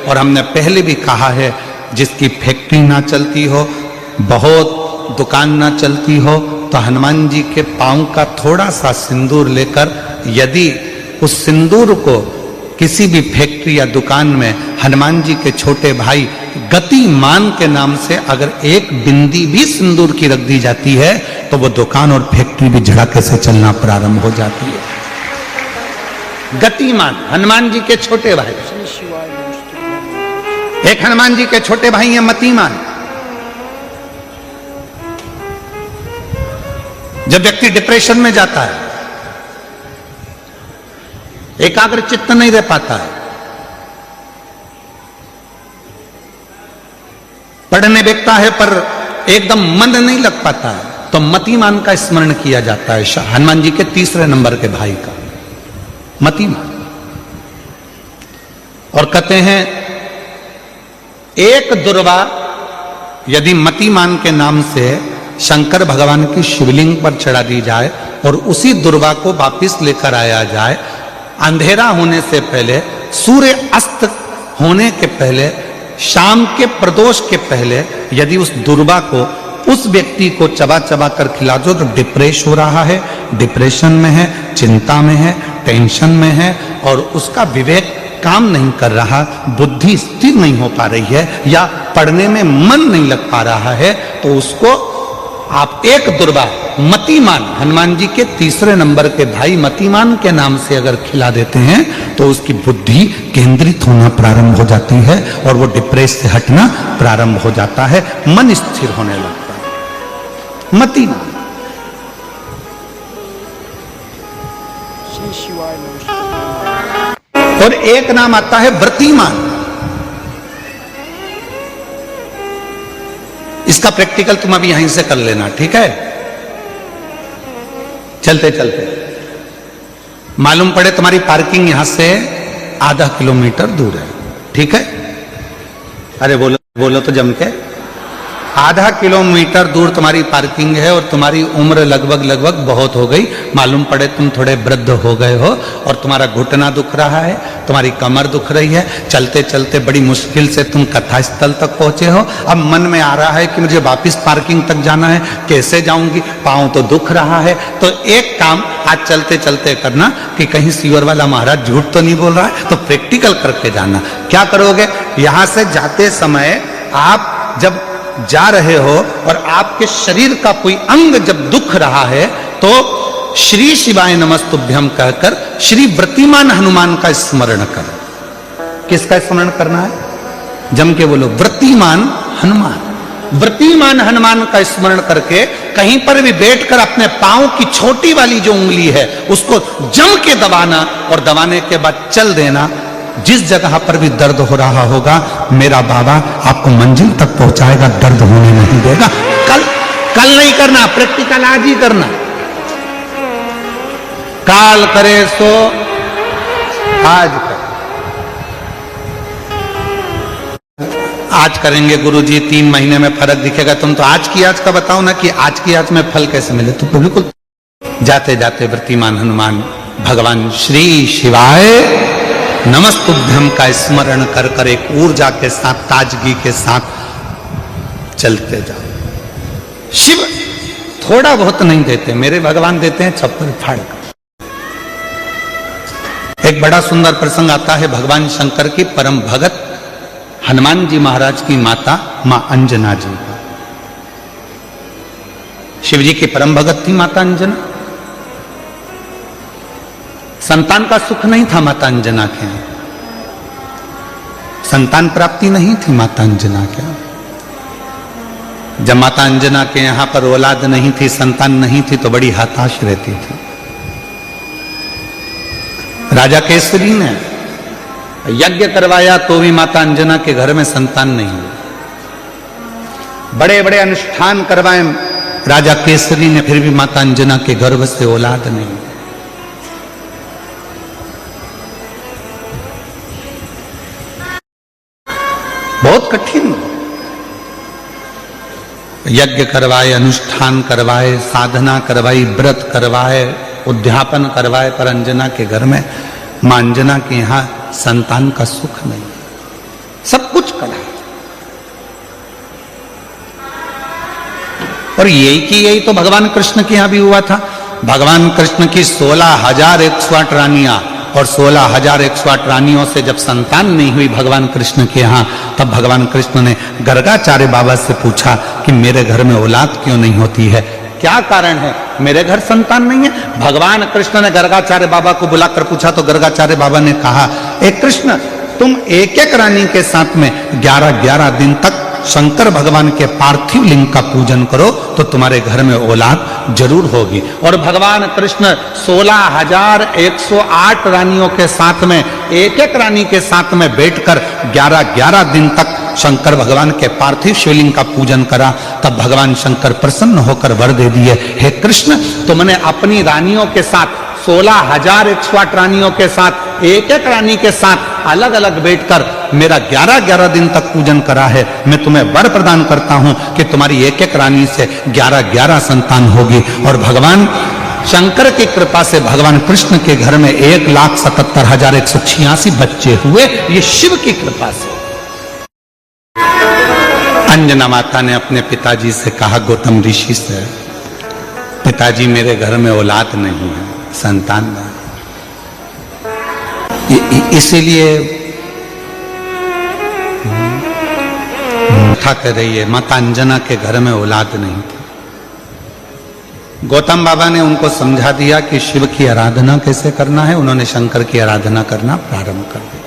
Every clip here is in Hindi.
और हमने पहले भी कहा है, जिसकी फैक्ट्री ना चलती हो, बहुत दुकान ना चलती हो, तो हनुमान जी के पांव का थोड़ा सा सिंदूर लेकर, यदि उस सिंदूर को किसी भी फैक्ट्री या दुकान में हनुमान जी के छोटे भाई गतिमान के नाम से अगर एक बिंदी भी सिंदूर की रख दी जाती है, तो वो दुकान और फैक्ट्री भी झड़के से चलना प्रारंभ हो जाती है। गतिमान हनुमान जी के छोटे भाई, एक हनुमान जी के छोटे भाई हैं मतिमान। जब व्यक्ति डिप्रेशन में जाता है, एकाग्र चित्त नहीं रह पाता है, पढ़ने बैठता है पर एकदम मन नहीं लग पाता है, तो मतिमान का स्मरण किया जाता है, हनुमान जी के तीसरे नंबर के भाई का, मतिमान। और कहते हैं एक दुर्वा यदि मतिमान के नाम से शंकर भगवान की शिवलिंग पर चढ़ा दी जाए और उसी दुर्वा को वापिस लेकर आया जाए, अंधेरा होने से पहले, सूर्य अस्त होने के पहले, शाम के प्रदोष के पहले यदि उस दुर्वा को उस व्यक्ति को चबा चबा कर खिला दो, तो डिप्रेस हो रहा है, डिप्रेशन में है, चिंता में है, टेंशन में है और उसका विवेक काम नहीं कर रहा, बुद्धि स्थिर नहीं हो पा रही है या पढ़ने में मन नहीं लग पा रहा है, तो उसको आप एक दुर्वा मतिमान, हनुमान जी के तीसरे नंबर के भाई मतिमान के नाम से अगर खिला देते हैं, तो उसकी बुद्धि केंद्रित होना प्रारंभ हो जाती है और वो डिप्रेस से हटना प्रारंभ हो जाता है, मन स्थिर होने लगता है। मतिमान। और एक नाम आता है व्रतिमान। इसका प्रैक्टिकल तुम अभी यहीं से कर लेना, ठीक है? चलते चलते मालूम पड़े तुम्हारी पार्किंग यहां से आधा किलोमीटर दूर है, ठीक है? अरे बोलो बोलो तो जम के। आधा किलोमीटर दूर तुम्हारी पार्किंग है और तुम्हारी उम्र लगभग बहुत हो गई, मालूम पड़े तुम थोड़े वृद्ध हो गए हो और तुम्हारा घुटना दुख रहा है, तुम्हारी कमर दुख रही है, चलते चलते बड़ी मुश्किल से तुम कथा स्थल तक पहुंचे हो। अब मन में आ रहा है कि मुझे वापस पार्किंग तक जाना है, कैसे जाऊंगी, पांव तो दुख रहा है। तो एक काम आज चलते चलते करना कि कहीं सीवर वाला महाराज झूठ तो नहीं बोल रहा है, तो प्रैक्टिकल करके जाना। क्या करोगे? यहां से जाते समय आप जब जा रहे हो और आपके शरीर का कोई अंग जब दुख रहा है, तो श्री शिवाय नमस्तुभ्यम कहकर श्री व्रतिमान हनुमान का स्मरण कर। किसका स्मरण करना है? जम के बोलो, व्रतिमान हनुमान। व्रतिमान हनुमान का स्मरण करके कहीं पर भी बैठकर अपने पांव की छोटी वाली जो उंगली है उसको जम के दबाना और दबाने के बाद चल देना। जिस जगह पर भी दर्द हो रहा होगा, मेरा बाबा आपको मंजिल तक पहुंचाएगा, दर्द होने नहीं देगा। कल नहीं करना, प्रैक्टिकल आज ही करना। काल करे सो आज कर। आज करेंगे गुरुजी, 3 महीने में फर्क दिखेगा। तुम तो आज की आज का बताओ ना कि आज की आज में फल कैसे मिले। तो बिल्कुल जाते जाते व्रतिमान हनुमान भगवान श्री शिवाय नमस्तुभ्यम का स्मरण कर कर एक ऊर्जा के साथ, ताजगी के साथ चलते जाओ। शिव थोड़ा बहुत नहीं देते, मेरे भगवान देते हैं छप्पर फाड़ कर। एक बड़ा सुंदर प्रसंग आता है भगवान शंकर की परम भगत हनुमान जी महाराज की माता मां अंजना जी। शिव जी की परम भगत थी माता अंजना। संतान का सुख नहीं था माता अंजना के, संतान प्राप्ति नहीं थी माता अंजना के। जब माता अंजना के यहां पर औलाद नहीं थी, संतान नहीं थी, तो बड़ी हताश रहती थी। राजा केसरी ने यज्ञ करवाया तो भी माता अंजना के घर में संतान नहीं हुई। बड़े बड़े अनुष्ठान करवाए राजा केसरी ने, फिर भी माता अंजना के गर्भ से औलाद नहीं। बहुत कठिन। यज्ञ करवाए, अनुष्ठान करवाए, साधना करवाई, व्रत करवाए, उद्यापन करवाए, पर अंजना के घर में, मां अंजना के यहां संतान का सुख नहीं। सब कुछ करा। और यही की यही तो भगवान कृष्ण के यहां भी हुआ था। भगवान कृष्ण की 16,108 रानियां, और 16,108 रानियों से जब संतान नहीं हुई भगवान कृष्ण के यहां, तब भगवान कृष्ण ने गर्गाचार्य बाबा से पूछा कि मेरे घर में औलाद क्यों नहीं होती है, क्या कारण है, मेरे घर संतान नहीं है। भगवान कृष्ण ने गर्गाचार्य बाबा को बुलाकर पूछा तो गर्गाचार्य बाबा ने कहा, ए कृष्ण, तुम एक एक रानी के साथ में 11-11 दिन तक शंकर भगवान के पार्थिव लिंग का पूजन करो तो तुम्हारे घर में औलाद जरूर होगी। और भगवान कृष्ण 16,108 रानियों के साथ में एक एक रानी के साथ में बैठकर 11-11 दिन तक शंकर भगवान के पार्थिव शिवलिंग का पूजन करा। तब भगवान शंकर प्रसन्न होकर वर दे दिए, हे कृष्ण, तुमने अपनी रानियों के साथ 16,108 रानियों के साथ एक एक रानी के साथ अलग अलग बैठकर मेरा 11-11 दिन तक पूजन करा है। मैं तुम्हें वर प्रदान करता हूं कि तुम्हारी एक एक रानी से 11-11 संतान होगी। और भगवान शंकर की कृपा से भगवान कृष्ण के घर में 1,77,186 बच्चे हुए, ये शिव की कृपा से। अंजना माता ने अपने पिताजी से कहा, गौतम ऋषि से, पिताजी मेरे घर में औलाद नहीं है, संतान नहीं। इसीलिए कथा कर रही है, माता अंजना के घर में औलाद नहीं थी। गौतम बाबा ने उनको समझा दिया कि शिव की आराधना कैसे करना है। उन्होंने शंकर की आराधना करना प्रारंभ कर दिया।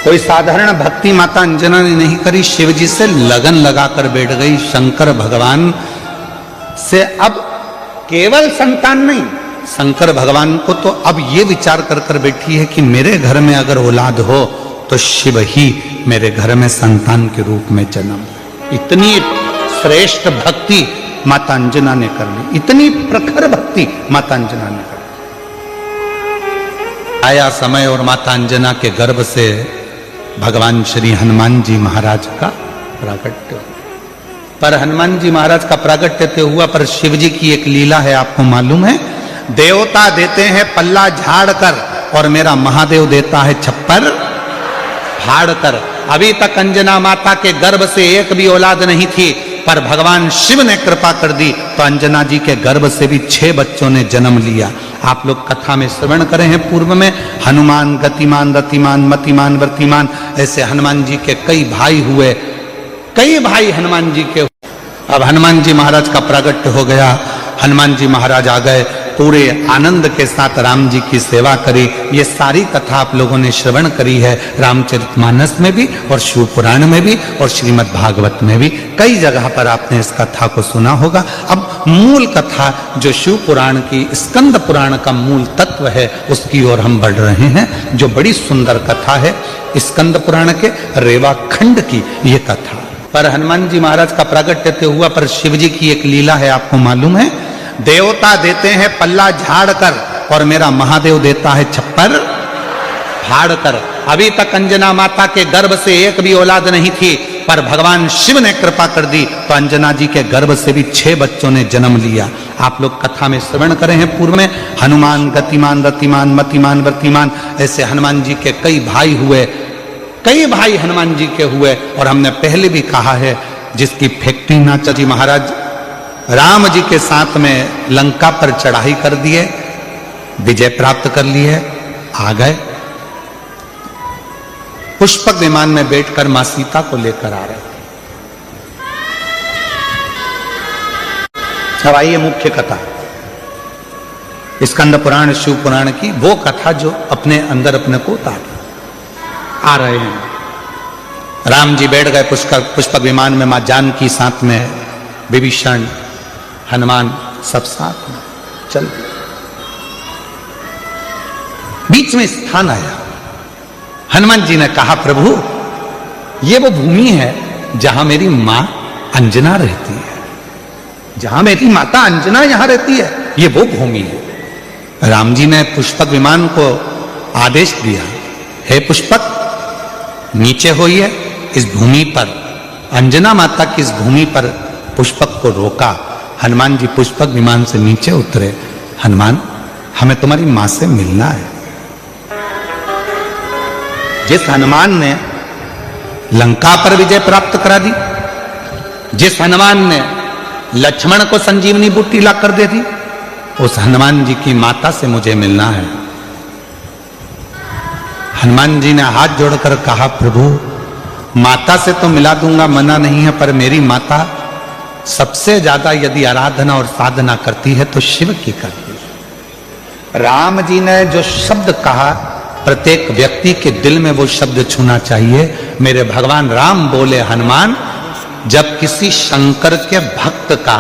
कोई साधारण भक्ति माता अंजना ने नहीं करी, शिव जी से लगन लगाकर बैठ गई। शंकर भगवान से अब केवल संतान नहीं, शंकर भगवान को तो अब ये विचार कर कर बैठी है कि मेरे घर में अगर औलाद हो तो शिव ही मेरे घर में संतान के रूप में जन्म। इतनी श्रेष्ठ भक्ति माता अंजना ने कर ली, इतनी प्रखर भक्ति माता अंजना ने कर ली। आया समय और माता अंजना के गर्भ से भगवान श्री हनुमान जी महाराज का प्राकट्य। पर हनुमान जी महाराज का प्राकट्य हुआ, पर शिव जी की एक लीला है, आपको मालूम है। देवता देते हैं पल्ला झाड़ कर और मेरा महादेव देता है छप्पर फाड़ कर। अभी तक अंजना माता के गर्भ से एक भी औलाद नहीं थी, पर भगवान शिव ने कृपा कर दी तो अंजना जी के गर्भ से भी 6 बच्चों ने जन्म लिया। आप लोग कथा में श्रवण करे हैं पूर्व में, हनुमान गतिमान रतिमान मतिमान वर्तिमान, ऐसे हनुमान जी के कई भाई हुए, कई भाई हनुमान जी के। अब हनुमान जी महाराज का प्रागट्य हो गया, हनुमान जी महाराज आ गए, पूरे आनंद के साथ राम जी की सेवा करी। ये सारी कथा आप लोगों ने श्रवण करी है, रामचरितमानस में भी और शिव पुराण में भी और श्रीमद् भागवत में भी, कई जगह पर आपने इस कथा को सुना होगा। अब मूल कथा जो शिव पुराण की, स्कंद पुराण का मूल तत्व है, उसकी ओर हम बढ़ रहे हैं, जो बड़ी सुंदर कथा है स्कंद पुराण के रेवा खंड की ये कथा। पर हनुमान जी महाराज का प्रागट्य हुआ, पर शिव जी की एक लीला है, आपको मालूम है। देवता देते हैं पल्ला झाड़ कर और मेरा महादेव देता है छप्पर फाड़ कर। अभी तक अंजना माता के गर्भ से एक भी औलाद नहीं थी, पर भगवान शिव ने कृपा कर दी तो अंजना जी के गर्भ से भी 6 बच्चों ने जन्म लिया। आप लोग कथा में श्रवण करे हैं पूर्व में, हनुमान गतिमान रतिमान मतिमान वर्तिमान, ऐसे हनुमान जी के कई भाई हुए, कई भाई हनुमान जी के हुए। और हमने पहले भी कहा है, जिसकी फैक्ट्री नाचा जी महाराज राम जी के साथ में लंका पर चढ़ाई कर दिए, विजय प्राप्त कर लिए, आ गए, पुष्पक विमान में बैठकर मां सीता को लेकर आ रहे थे। अब आइए मुख्य कथा, स्कंद पुराण शिव पुराण की वो कथा जो अपने अंदर अपने को उतार आ रहे हैं। राम जी बैठ गए पुष्पक विमान में, मां जानकी साथ में, विभीषण हनुमान सब साथ में चल। बीच में स्थान आया, हनुमान जी ने कहा, प्रभु ये वो भूमि है जहां मेरी मां अंजना रहती है, जहां मेरी माता अंजना यहां रहती है, ये वो भूमि है। राम जी ने पुष्पक विमान को आदेश दिया, हे पुष्पक नीचे होइए, इस भूमि पर, अंजना माता की इस भूमि पर पुष्पक को रोका। हनुमान जी पुष्पक विमान से नीचे उतरे, हनुमान हमें तुम्हारी मां से मिलना है। जिस हनुमान ने लंका पर विजय प्राप्त करा दी, जिस हनुमान ने लक्ष्मण को संजीवनी बूटी ला कर दे दी, उस हनुमान जी की माता से मुझे मिलना है। हनुमान जी ने हाथ जोड़कर कहा, प्रभु माता से तो मिला दूंगा, मना नहीं है, पर मेरी माता सबसे ज्यादा यदि आराधना और साधना करती है तो शिव की करती है। राम जी ने जो शब्द कहा, प्रत्येक व्यक्ति के दिल में वो शब्द छूना चाहिए। मेरे भगवान राम बोले, हनुमान जब किसी शंकर के भक्त का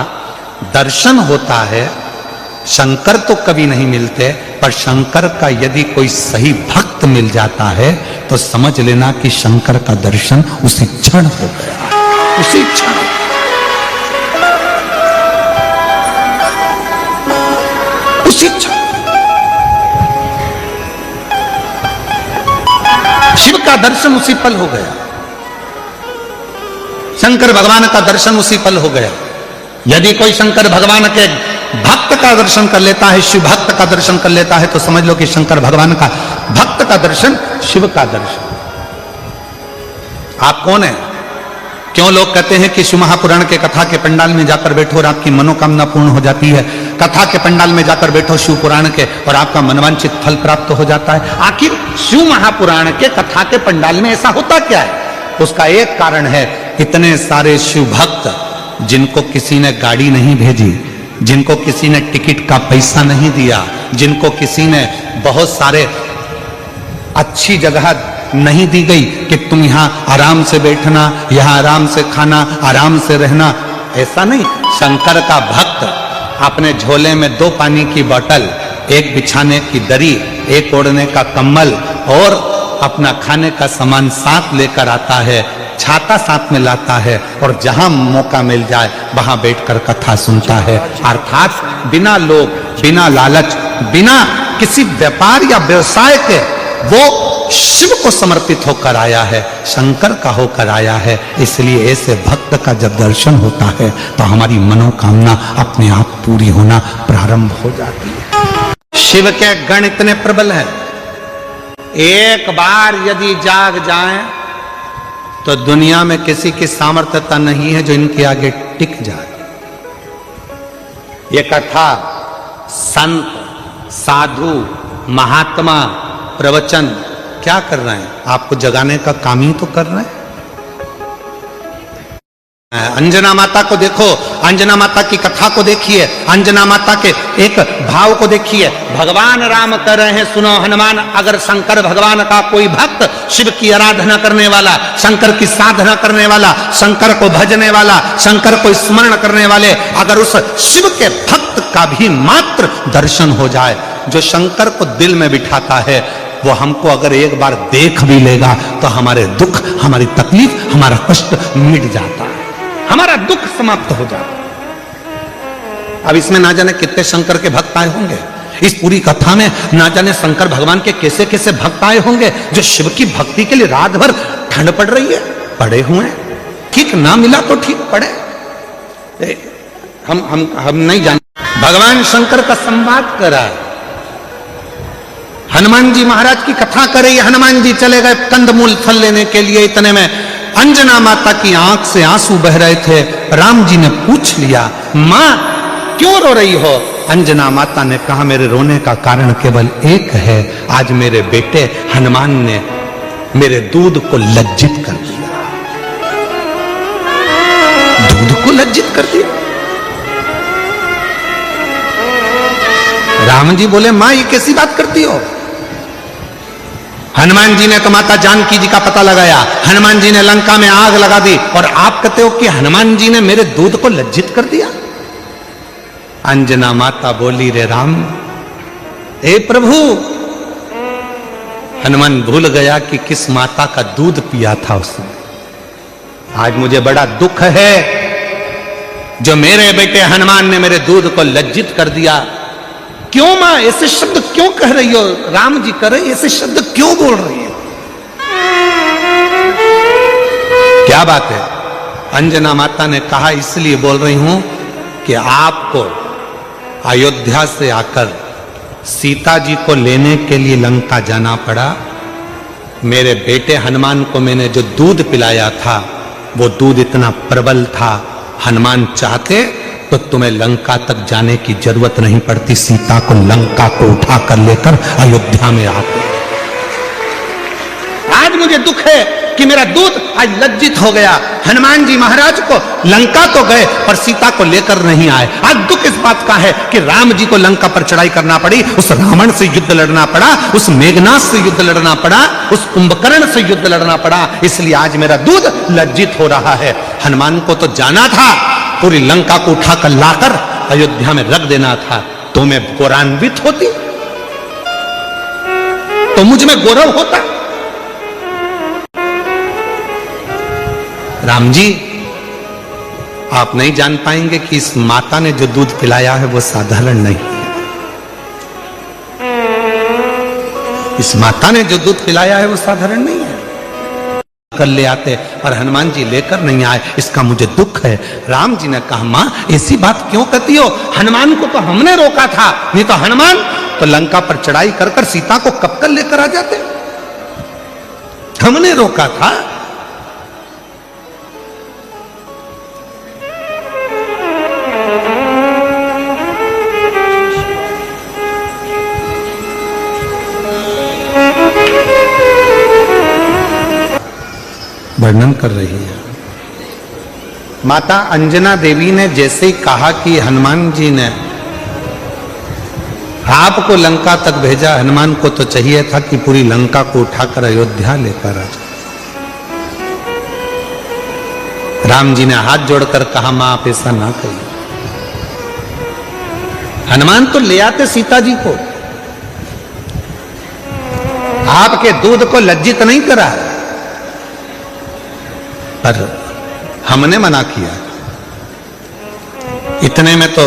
दर्शन होता है, शंकर तो कभी नहीं मिलते, पर शंकर का यदि कोई सही भक्त मिल जाता है तो समझ लेना कि शंकर का दर्शन उसी क्षण हो गया, उसी क्षण। उसी क्षण शिव का दर्शन उसी पल हो गया, शंकर भगवान का दर्शन उसी पल हो गया। यदि कोई शंकर भगवान के भक्त का दर्शन कर लेता है, शिव भक्त का दर्शन कर लेता है, तो समझ लो कि शंकर भगवान का भक्त का दर्शन, शिव का दर्शन। आप कौन है? क्यों लोग कहते हैं कि शिव महापुराण के कथा के पंडाल में जाकर बैठो और आपकी मनोकामना पूर्ण हो जाती है, कथा के पंडाल में जाकर बैठो शिव पुराण के और आपका मनवांछित फल प्राप्त हो जाता है। आखिर शिव महापुराण के कथा के पंडाल में ऐसा होता क्या है? उसका एक कारण है, इतने सारे शिव भक्त जिनको किसी ने गाड़ी नहीं भेजी, जिनको किसी ने टिकट का पैसा नहीं दिया, जिनको किसी ने बहुत सारे अच्छी जगह नहीं दी गई कि तुम यहां आराम से बैठना, यहां आराम से खाना, आराम से रहना, ऐसा नहीं। शंकर का भक्त अपने झोले में 2 पानी की बोतल, एक बिछाने की दरी, एक ओढ़ने का कंबल और अपना खाने का सामान साथ लेकर आता है, छाता साथ में लाता है और जहां मौका मिल जाए वहां बैठकर कथा सुनता है। अर्थात बिना लोभ, बिना लालच, बिना किसी व्यापार या व्यवसाय के वो शिव को समर्पित होकर आया है, शंकर का होकर आया है। इसलिए ऐसे भक्त का जब दर्शन होता है तो हमारी मनोकामना अपने आप पूरी होना प्रारंभ हो जाती है। शिव के गण इतने प्रबल हैं, एक बार यदि जाग जाएं तो दुनिया में किसी की सामर्थ्यता नहीं है जो इनके आगे टिक जाए। ये कथा, संत, साधु, महात्मा, प्रवचन क्या कर रहे हैं? आपको जगाने का काम ही तो कर रहे हैं। अंजना माता को देखो, अंजना माता की कथा को देखिए, अंजना माता के एक भाव को देखिए। भगवान राम कर रहे हैं, सुनो हनुमान, अगर शंकर भगवान का कोई भक्त, शिव की आराधना करने वाला, शंकर की साधना करने वाला, शंकर को भजने वाला, शंकर को स्मरण करने वाले, अगर उस शिव के भक्त का भी मात्र दर्शन हो जाए, जो शंकर को दिल में बिठाता है, वो हमको अगर एक बार देख भी लेगा तो हमारे दुख, हमारी तकलीफ, हमारा कष्ट मिट जाता है, हमारा दुख समाप्त हो जाता है। अब इसमें ना जाने कितने शंकर के भक्त आए होंगे, इस पूरी कथा में ना जाने शंकर भगवान के कैसे कैसे भक्त आए होंगे जो शिव की भक्ति के लिए रात भर ठंड पड़ रही है, पड़े हुए हैं। ठीक ना मिला तो ठीक पड़े, हम नहीं जानते। भगवान शंकर का संवाद करा, हनुमान जी महाराज की कथा करे, हनुमान जी चले गए कंदमूल फल लेने के लिए। इतने में अंजना माता की आंख से आंसू बह रहे थे। राम जी ने पूछ लिया, मां क्यों रो रही हो? अंजना माता ने कहा, मेरे रोने का कारण केवल एक है, आज मेरे बेटे हनुमान ने मेरे दूध को लज्जित कर दिया। दूध को लज्जित कर दिया? राम जी बोले, मां ये कैसी बात करती हो? हनुमान जी ने तो माता जानकी जी का पता लगाया, हनुमान जी ने लंका में आग लगा दी, और आप कहते हो कि हनुमान जी ने मेरे दूध को लज्जित कर दिया? अंजना माता बोली, रे राम, हे प्रभु, हनुमान भूल गया कि किस माता का दूध पिया था उसने। आज मुझे बड़ा दुख है जो मेरे बेटे हनुमान ने मेरे दूध को लज्जित कर दिया। क्यों मां ऐसे शब्द क्यों कह रही हो? राम जी कह रहे ऐसे शब्द क्यों बोल रही हो? क्या बात है? अंजना माता ने कहा, इसलिए बोल रही हूं कि आपको अयोध्या से आकर सीता जी को लेने के लिए लंका जाना पड़ा, मेरे बेटे हनुमान को मैंने जो दूध पिलाया था वो दूध इतना प्रबल था, हनुमान चाहते तो तुम्हें लंका तक जाने की जरूरत नहीं पड़ती, सीता को लंका को उठाकर लेकर अयोध्या में आते। आज मुझे दुख है कि मेरा दूध आज लज्जित हो गया। हनुमान जी महाराज को लंका तो गए पर सीता को लेकर नहीं आए। आज दुख इस बात का है कि राम जी को लंका पर चढ़ाई करना पड़ी, उस रावण से युद्ध लड़ना पड़ा, उस मेघनाथ से युद्ध लड़ना पड़ा, उस कुंभकर्ण से युद्ध लड़ना पड़ा, इसलिए आज मेरा दूध लज्जित हो रहा है। हनुमान को तो जाना था, पूरी लंका को उठाकर लाकर अयोध्या में रख देना था, तो मैं गौरवान्वित होती, तो मुझ में गौरव होता। राम जी, आप नहीं जान पाएंगे कि इस माता ने जो दूध पिलाया है वो साधारण नहीं है। इस माता ने जो दूध पिलाया है वो साधारण नहीं है। कर ले आते पर हनुमान जी लेकर नहीं आए, इसका मुझे दुख है। राम जी ने कहा, मां ऐसी बात क्यों कहती हो? हनुमान को तो हमने रोका था, नहीं तो हनुमान तो लंका पर चढ़ाई कर कर सीता को कब कर लेकर आ जाते। हमने रोका था। वर्णन कर रही है माता अंजना देवी ने जैसे ही कहा कि हनुमान जी ने आपको लंका तक भेजा, हनुमान को तो चाहिए था कि पूरी लंका को उठाकर अयोध्या लेकर आ जाए। राम जी ने हाथ जोड़कर कहा, मां आप ऐसा ना कहिए। हनुमान तो ले आते सीता जी को, आपके दूध को लज्जित नहीं करा, पर हमने मना किया। इतने में तो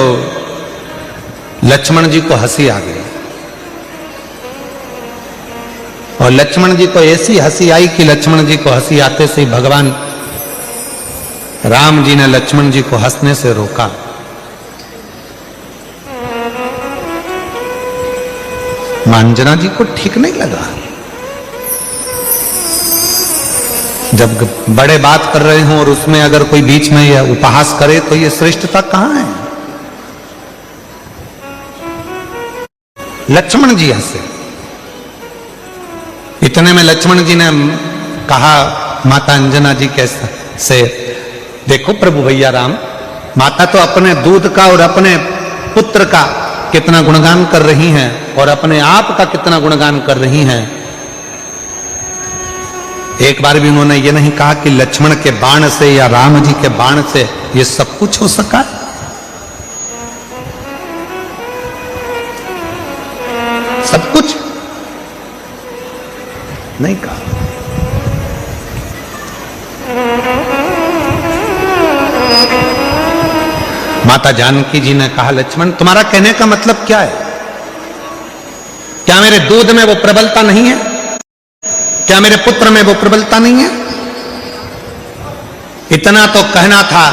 लक्ष्मण जी को हंसी आ गई, और लक्ष्मण जी को ऐसी हंसी आई कि लक्ष्मण जी को हंसी आते से ही भगवान राम जी ने लक्ष्मण जी को हंसने से रोका। अंजना जी को ठीक नहीं लगा। जब बड़े बात कर रहे हों और उसमें अगर कोई बीच में यह उपहास करे तो ये श्रेष्ठता कहां है? लक्ष्मण जी हंसे। इतने में लक्ष्मण जी ने कहा माता अंजना जी से, देखो प्रभु भैया राम, माता तो अपने दूध का और अपने पुत्र का कितना गुणगान कर रही हैं और अपने आप का कितना गुणगान कर रही हैं। एक बार भी उन्होंने ये नहीं कहा कि लक्ष्मण के बाण से या राम जी के बाण से ये सब कुछ हो सका। सब कुछ नहीं कहा। माता जानकी जी ने कहा, लक्ष्मण तुम्हारा कहने का मतलब क्या है? क्या मेरे दूध में वो प्रबलता नहीं है? क्या मेरे पुत्र में वो प्रबलता नहीं है? इतना तो कहना था।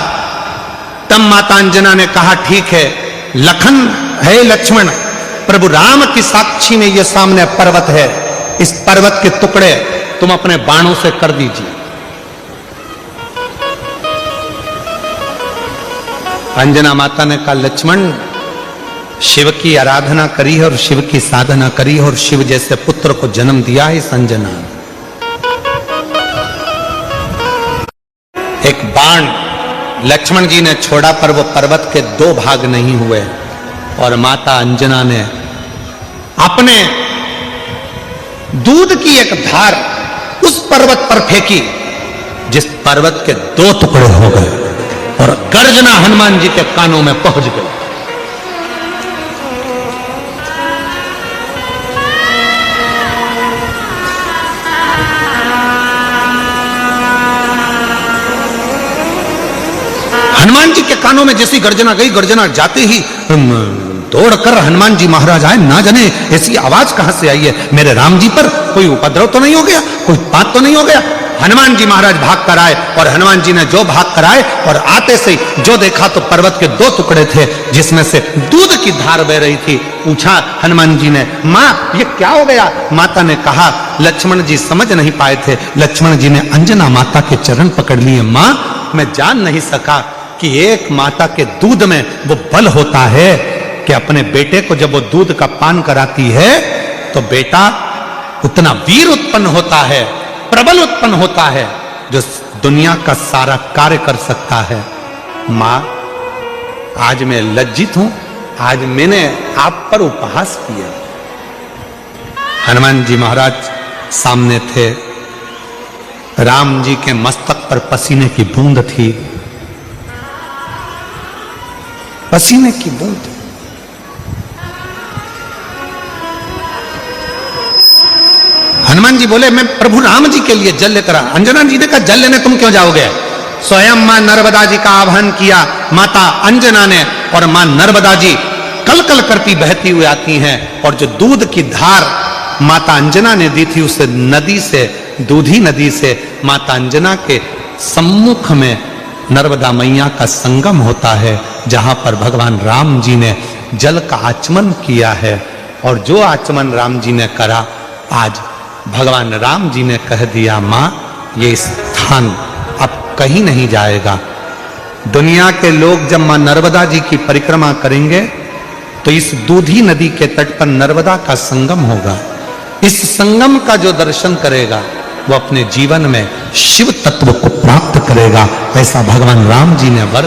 तब माता अंजना ने कहा, ठीक है लखन है लक्ष्मण, प्रभु राम की साक्षी में ये सामने पर्वत है, इस पर्वत के टुकड़े तुम अपने बाणों से कर दीजिए। अंजना माता ने कहा, लक्ष्मण शिव की आराधना करी है और शिव की साधना करी है और शिव जैसे पुत्र को जन्म दिया है इस अंजना। एक बाण लक्ष्मण जी ने छोड़ा पर वो पर्वत के दो भाग नहीं हुए, और माता अंजना ने अपने दूध की एक धार उस पर्वत पर फेंकी, जिस पर्वत के दो टुकड़े हो गए और गर्जना हनुमान जी के कानों में पहुंच गई। हनुमान जी के कानों में जैसी गर्जना गई, गर्जना जाते ही दौड़कर हनुमान जी महाराज आए। ना जाने ऐसी आवाज कहां से आई है, मेरे राम जी पर कोई उपद्रव तो नहीं हो गया, कोई बात तो नहीं हो गया? हनुमान जी महाराज भाग कर आए और हनुमान जी ने जो भाग कर आए और आते से जो देखा तो पर्वत के 2 टुकड़े थे जिसमें से दूध की धार बह रही थी। पूछा हनुमान जी ने, माँ ये क्या हो गया? माता ने कहा, लक्ष्मण जी समझ नहीं पाए थे। लक्ष्मण जी ने अंजना माता के चरण पकड़ लिए। माँ मैं जान नहीं सका कि एक माता के दूध में वो बल होता है कि अपने बेटे को जब वो दूध का पान कराती है तो बेटा उतना वीर उत्पन्न होता है, प्रबल उत्पन्न होता है, जो दुनिया का सारा कार्य कर सकता है। मां आज मैं लज्जित हूं, आज मैंने आप पर उपहास किया। हनुमान जी महाराज सामने थे, राम जी के मस्तक पर पसीने की बूंद थी, पसीने की बूंद। हनुमान जी बोले, मैं प्रभु राम जी के लिए जल लेकर। अंजना जी ने कहा, जल लेने तुम क्यों जाओगे? स्वयं मां नर्मदा जी का आह्वान किया माता अंजना ने, और मां नर्मदा जी कल कल करती बहती हुई आती हैं, और जो दूध की धार माता अंजना ने दी थी उस नदी से, दूधी नदी से माता अंजना के सम्मुख में नर्मदा मैया का संगम होता है, जहां पर भगवान राम जी ने जल का आचमन किया है। और जो आचमन राम जी ने करा, आज भगवान राम जी ने कह दिया, मां ये स्थान अब कहीं नहीं जाएगा। दुनिया के लोग जब मां नर्मदा जी की परिक्रमा करेंगे तो इस दूधी नदी के तट पर नर्मदा का संगम होगा। इस संगम का जो दर्शन करेगा वो अपने जीवन में शिव तत्व को प्राप्त करेगा। ऐसा भगवान राम जी ने वर